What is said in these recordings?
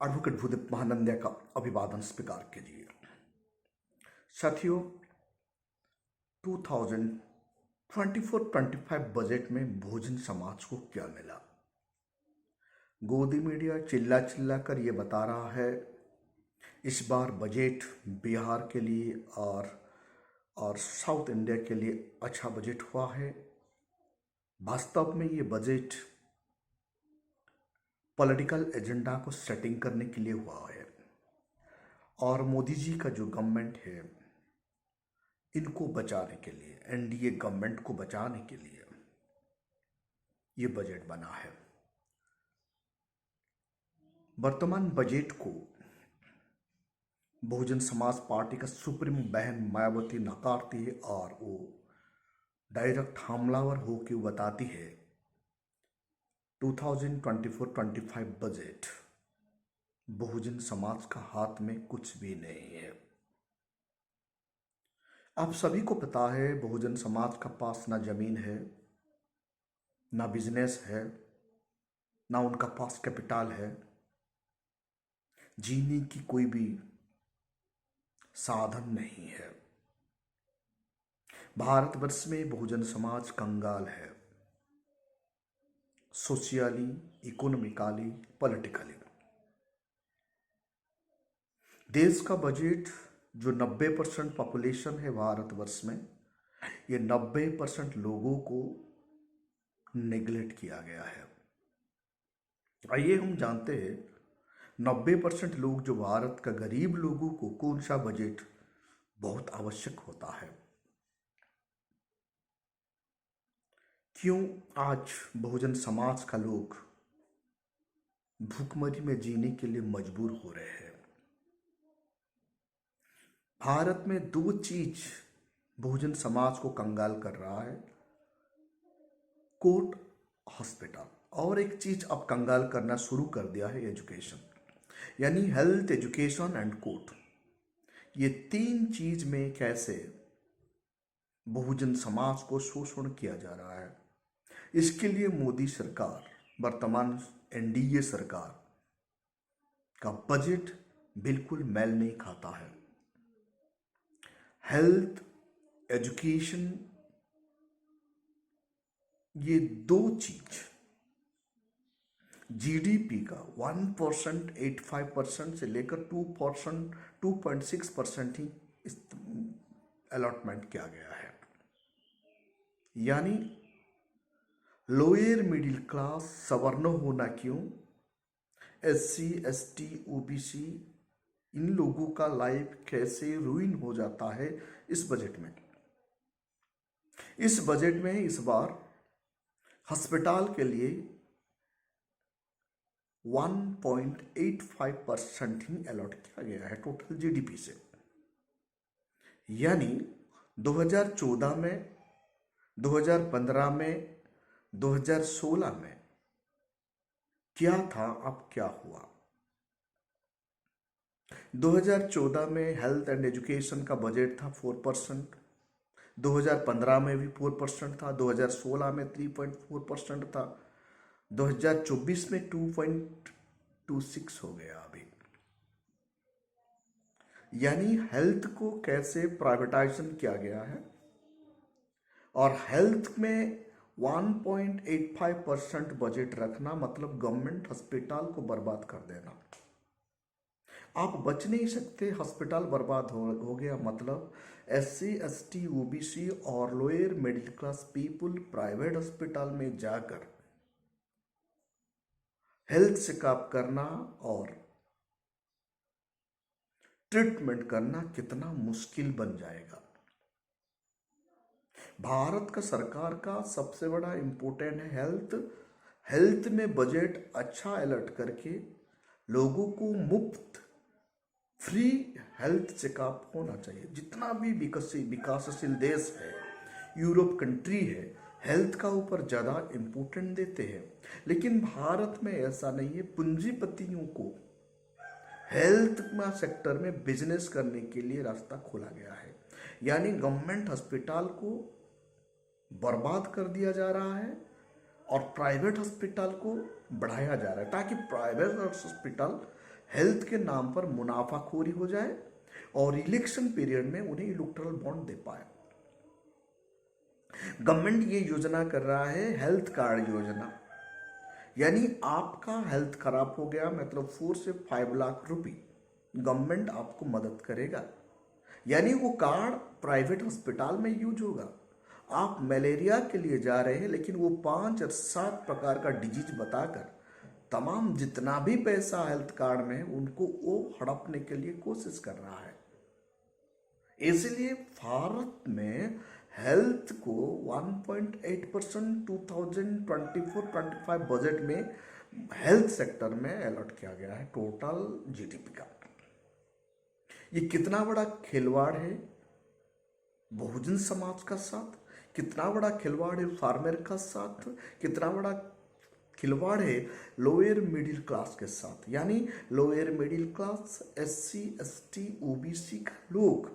Advocate Bhudev Mahanandia का अभिवादन स्वीकार कीजिए। साथियों, 2024-25 बजट में बहुजन समाज को क्या मिला? गोदी मीडिया चिल्ला चिल्ला कर ये बता रहा है इस बार बजट बिहार के लिए और साउथ इंडिया के लिए अच्छा बजट हुआ है। वास्तव में ये बजट पॉलिटिकल एजेंडा को सेटिंग करने के लिए हुआ है और मोदी जी का जो गवर्नमेंट है इनको बचाने के लिए, एनडीए गवर्नमेंट को बचाने के लिए ये बजट बना है। वर्तमान बजट को बहुजन समाज पार्टी का सुप्रीमो बहन मायावती नकारती है और वो डायरेक्ट हमलावर होकर बताती है 2024-25 बजट बहुजन समाज का हाथ में कुछ भी नहीं है। आप सभी को पता है बहुजन समाज का पास ना जमीन है, ना बिजनेस है, ना उनका पास कैपिटल है, जीने की कोई भी साधन नहीं है। भारतवर्ष में बहुजन समाज कंगाल है, सोशियली, इकोनॉमिकली, पॉलिटिकली। देश का बजट जो 90% पॉपुलेशन है भारतवर्ष में, ये 90% लोगों को नेग्लेक्ट किया गया है। आइए हम जानते हैं 90% लोग जो भारत का गरीब लोगों को कौन सा बजट बहुत आवश्यक होता है। क्यों आज बहुजन समाज का लोग भूखमरी में जीने के लिए मजबूर हो रहे हैं? भारत में दो चीज बहुजन समाज को कंगाल कर रहा है, कोर्ट, हॉस्पिटल, और एक चीज अब कंगाल करना शुरू कर दिया है, एजुकेशन, यानी हेल्थ, एजुकेशन एंड कोर्ट। ये तीन चीज में कैसे बहुजन समाज को शोषण किया जा रहा है, इसके लिए मोदी सरकार, वर्तमान एनडीए सरकार का बजट बिल्कुल मेल नहीं खाता है। हेल्थ, एजुकेशन, ये दो चीज जीडीपी का 1%, 85% से लेकर 2%, 2.6% ही अलॉटमेंट किया गया है। यानी लोअर मिडिल क्लास, सवर्ण होना क्यों, एससी, एसटी, ओबीसी, इन लोगों का लाइफ कैसे रुइन हो जाता है इस बजट में। इस बजट में इस बार अस्पताल के लिए 1.85% ही अलॉट किया गया है टोटल जीडीपी से। यानी 2014 में, 2015 में, 2016 में क्या था, अब क्या हुआ? 2014 में हेल्थ एंड एजुकेशन का बजट था 4%, 2015 में भी 4% था, 2016 में 3.4% था, 2024 में 2.26 हो गया अभी। यानी हेल्थ को कैसे प्राइवेटाइजेशन किया गया है और हेल्थ में 1.85% बजट रखना मतलब गवर्नमेंट हॉस्पिटल को बर्बाद कर देना। आप बच नहीं सकते, हॉस्पिटल बर्बाद हो गया मतलब एससी, एसटी, ओबीसी और lower middle class people private hospital में जाकर हेल्थ चेकअप करना और ट्रीटमेंट करना कितना मुश्किल बन जाएगा। भारत का सरकार का सबसे बड़ा इंपोर्टेंट है हेल्थ। हेल्थ में बजट अच्छा अलर्ट करके लोगों को मुफ्त फ्री हेल्थ चेकअप होना चाहिए। जितना भी विकासशील देश है, यूरोप कंट्री है, हेल्थ का ऊपर ज़्यादा इम्पोर्टेंट देते हैं, लेकिन भारत में ऐसा नहीं है। पूंजीपतियों को हेल्थ सेक्टर में बिजनेस करने के लिए रास्ता खोला गया है। यानी गवर्नमेंट हॉस्पिटल को बर्बाद कर दिया जा रहा है और प्राइवेट हॉस्पिटल को बढ़ाया जा रहा है ताकि प्राइवेट हॉस्पिटल हेल्थ के नाम पर मुनाफाखोरी हो जाए और इलेक्शन पीरियड में उन्हें इलेक्टोरल बॉन्ड दे पाए। गवर्नमेंट ये योजना कर रहा है हेल्थ कार्ड योजना, यानी आपका हेल्थ खराब हो गया मतलब 4 से 5 लाख रुपए गवर्नमेंट आपको मदद करेगा। यानी वो कार्ड प्राइवेट अस्पताल में यूज होगा। आप मलेरिया के लिए जा रहे हैं लेकिन वो 5 और 7 प्रकार का डिजीज बताकर तमाम जितना भी पैसा हेल्थ कार्ड में है उनको वो हड़पने के लिए कोशिश कर रहा है। इसलिए भारत में हेल्थ को 1.8% 2024-25 बजट में हेल्थ सेक्टर में अलॉट किया गया है टोटल जीडीपी का। ये कितना बड़ा खिलवाड़ है बहुजन समाज का साथ, कितना बड़ा खिलवाड़ है फार्मर का साथ, कितना बड़ा खिलवाड़ है लोअर मिडिल क्लास के साथ। यानी lower middle class SC ST OBC का लोग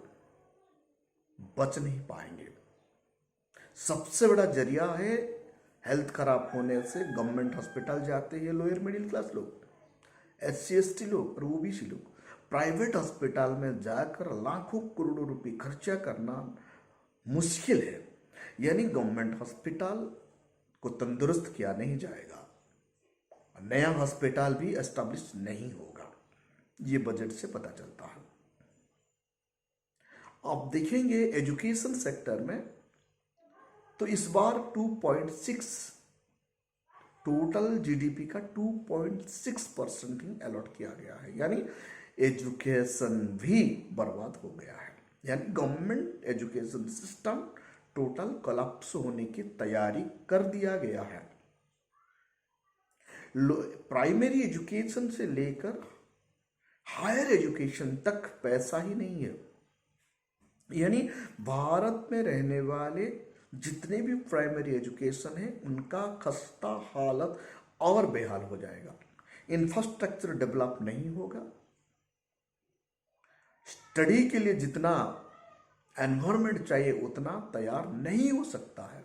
बच नहीं पाएंगे। सबसे बड़ा जरिया है हेल्थ खराब होने से गवर्नमेंट हॉस्पिटल जाते हैं लोअर मिडिल क्लास लोग, SC ST लोग और OBC लोग। प्राइवेट अस्पताल में जाकर लाखों करोड़ों रुपए खर्चा करना मुश्किल है। यानी गवर्नमेंट हॉस्पिटल को तंदुरुस्त किया नहीं जाएगा, नया हॉस्पिटल भी एस्टैब्लिश नहीं होगा, ये बजट से पता चलता है। आप देखेंगे एजुकेशन सेक्टर में तो इस बार 2.6 टोटल जीडीपी का 2.6% ही अलॉट किया गया है। यानी एजुकेशन भी बर्बाद हो गया है। यानी government education system total collapse होने की तैयारी कर दिया गया है। प्राइमरी एजुकेशन से लेकर हायर एजुकेशन तक पैसा ही नहीं है। यानी भारत में रहने वाले जितने भी प्राइमरी एजुकेशन है उनका खस्ता हालत और बेहाल हो जाएगा। इंफ्रास्ट्रक्चर डेवलप नहीं होगा, स्टडी के लिए जितना एनवायरनमेंट चाहिए उतना तैयार नहीं हो सकता है,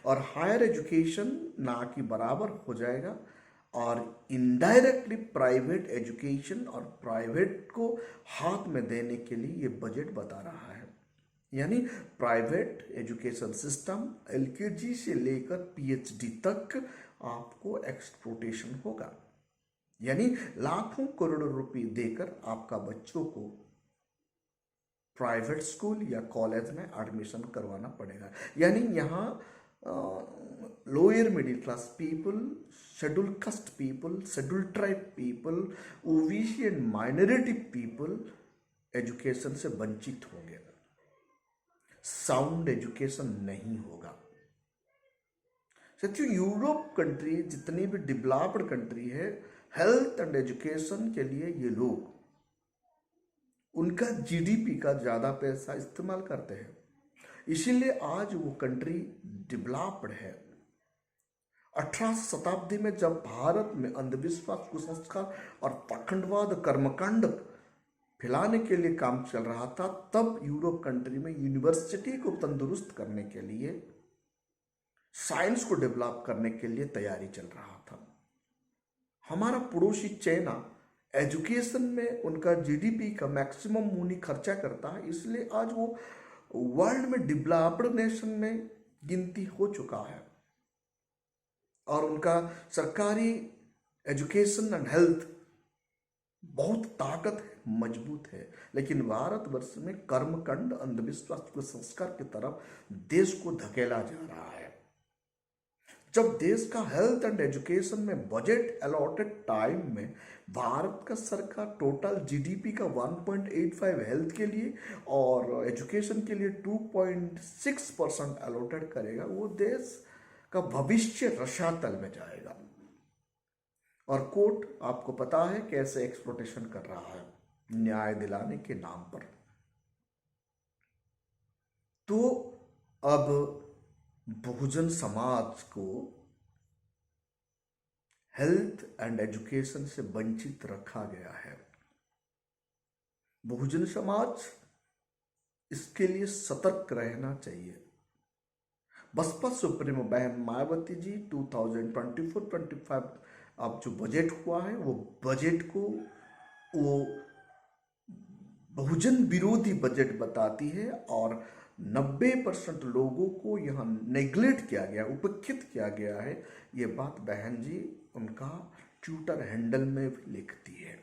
और हायर एजुकेशन ना कि बराबर हो जाएगा। और इनडायरेक्टली प्राइवेट एजुकेशन और प्राइवेट को हाथ में देने के लिए ये बजट बता रहा है। यानी प्राइवेट एजुकेशन सिस्टम LKG से लेकर PhD तक आपको एक्सप्लोटेशन होगा। यानी लाखों करोड़ों रुपए देकर आपका बच्चों को प्राइवेट स्कूल या कॉलेज में एडमिशन करवाना पड़ेगा। यानी यहाँ lower middle class people, schedule caste people, schedule tribe people, OBC and minority people education से वंचित होंगे। साउंड एजुकेशन नहीं होगा। सच्ची यूरोप कंट्री जितनी भी डेवलप्ड कंट्री है हेल्थ एंड एजुकेशन के लिए ये लोग उनका GDP का ज़्यादा पैसा इस्तेमाल करते हैं, इसीलिए आज वो कंट्री डेवलप्ड है। 18वीं शताब्दी में जब भारत में अंधविश्वास, कुसंस्कार और पाखंडवाद, कर्मकांड फैलाने के लिए काम चल रहा था, तब यूरोप कंट्री में यूनिवर्सिटी को तंदुरुस्त करने के लिए, साइंस को डेवलप करने के लिए तैयारी चल रहा था। हमारा पड़ोसी चाइना एजुकेशन में उनका GDP का मैक्सिमम मुनी खर्चा करता है, इसलिए आज वो वर्ल्ड में डेवलप्ड नेशन में गिनती हो चुका है और उनका सरकारी एजुकेशन एंड हेल्थ बहुत ताकत है, मजबूत है। लेकिन भारतवर्ष में कर्मकांड, अंधविश्वास, कुसंस्कार की तरफ देश को धकेला जा रहा है। जब देश का हेल्थ एंड एजुकेशन में बजट अलॉटेड टाइम में भारत का सरकार टोटल GDP का 1.85 हेल्थ के लिए और एजुकेशन के लिए 2.6% अलॉटेड करेगा, वो देश का भविष्य रसातल में जाएगा। और कोर्ट आपको पता है कैसे एक्सप्लोटेशन कर रहा है न्याय दिलाने के नाम पर। तो अब बहुजन समाज को हेल्थ एंड एजुकेशन से वंचित रखा गया है। बहुजन समाज इसके लिए सतर्क रहना चाहिए। बसपा सुप्रीमो बहन मायावती जी 2024-25 अब जो बजट हुआ है वो बजट को वो बहुजन विरोधी बजट बताती है और 90% लोगों को यहाँ नेग्लेक्ट किया गया, उपेक्षित किया गया है। ये बात बहन जी उनका ट्विटर हैंडल में भी लिखती है।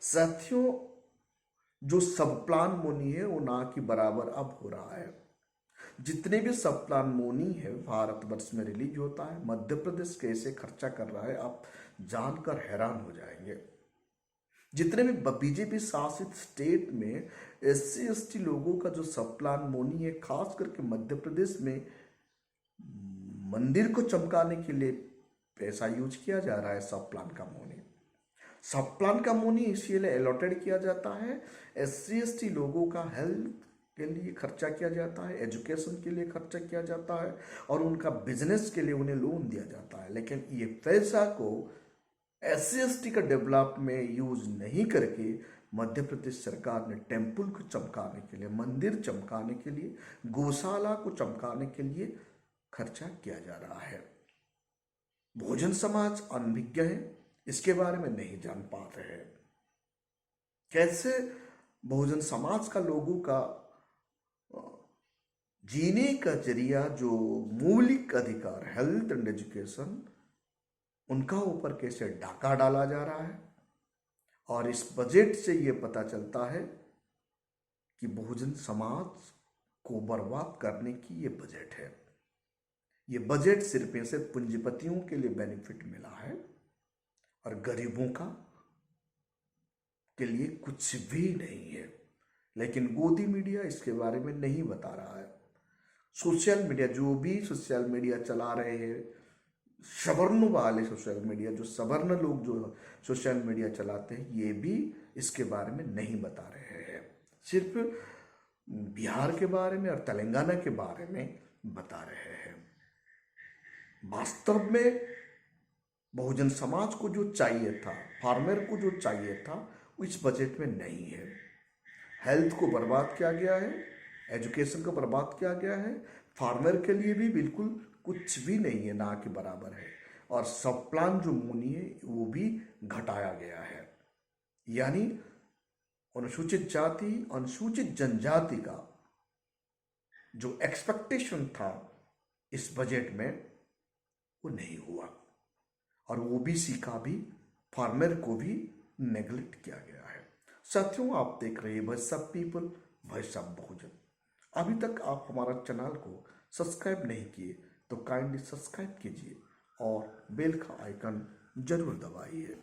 साथियों, जो सब प्लान मोनी है वो ना के बराबर अब हो रहा है। जितने भी सब प्लान मोनी है भारतवर्ष में रिलीज होता है, मध्य प्रदेश कैसे खर्चा कर रहा है आप जानकर हैरान हो जाएंगे। जितने भी बीजेपी शासित स्टेट में SC ST लोगों का जो सब प्लान मोनी है, खास करके मध्य प्रदेश में मंदिर को चमकाने के लिए पैसा यूज किया जा रहा है। सब प्लान का मोनी, सब प्लान का मोनी इसीलिए अलॉटेड किया जाता है। SC ST लोगों का हेल्थ के लिए खर्चा किया जाता है, एजुकेशन के लिए खर्चा किया जाता है और उनका बिजनेस के लिए उन्हें लोन दिया जाता है। लेकिन ये पैसा को SC ST का डेवलप में यूज नहीं करके मध्य प्रदेश सरकार ने टेम्पल को चमकाने के लिए, मंदिर चमकाने के लिए, गौशाला को चमकाने के लिए खर्चा किया जा रहा है। बहुजन समाज अनभिज्ञ है, इसके बारे में नहीं जान पाते हैं। कैसे बहुजन समाज का लोगों का जीने का जरिया जो मौलिक अधिकार हेल्थ एंड एजुकेशन, उनका ऊपर कैसे डाका डाला जा रहा है। और इस बजट से ये पता चलता है कि बहुजन समाज को बर्बाद करने की ये बजट है। ये बजट सिर्फ ऐसे पूंजीपतियों के लिए बेनिफिट मिला है और गरीबों का के लिए कुछ भी नहीं है। लेकिन गोदी मीडिया इसके बारे में नहीं बता रहा है। सोशल मीडिया, जो भी सोशल मीडिया चला रहे हैं, सवर्ण वाले सोशल मीडिया, जो सवर्ण लोग जो सोशल मीडिया चलाते हैं, ये भी इसके बारे में नहीं बता रहे हैं। सिर्फ बिहार के बारे में और तेलंगाना के बारे में बता रहे हैं। वास्तव में बहुजन समाज को जो चाहिए था, फार्मर को जो चाहिए था, वो इस बजट में नहीं है। हेल्थ को बर्बाद किया गया है, एजुकेशन को बर्बाद किया गया है, फार्मर के लिए भी बिल्कुल कुछ भी नहीं है, ना के बराबर है। और सब प्लान जो मोनी है वो भी घटाया गया है। यानी अनुसूचित जाति, अनुसूचित जनजाति का जो एक्सपेक्टेशन था इस बजट में वो नहीं हुआ और OBC का भी, फार्मर को भी नेग्लेक्ट किया गया है। साथियों, आप देख रहे हैं voice of people, voice of Bahujan. अभी तक आप हमारा चैनल को सब्सक्राइब नहीं किए तो काइंडली सब्सक्राइब कीजिए और बेल का आइकन जरूर दबाइए।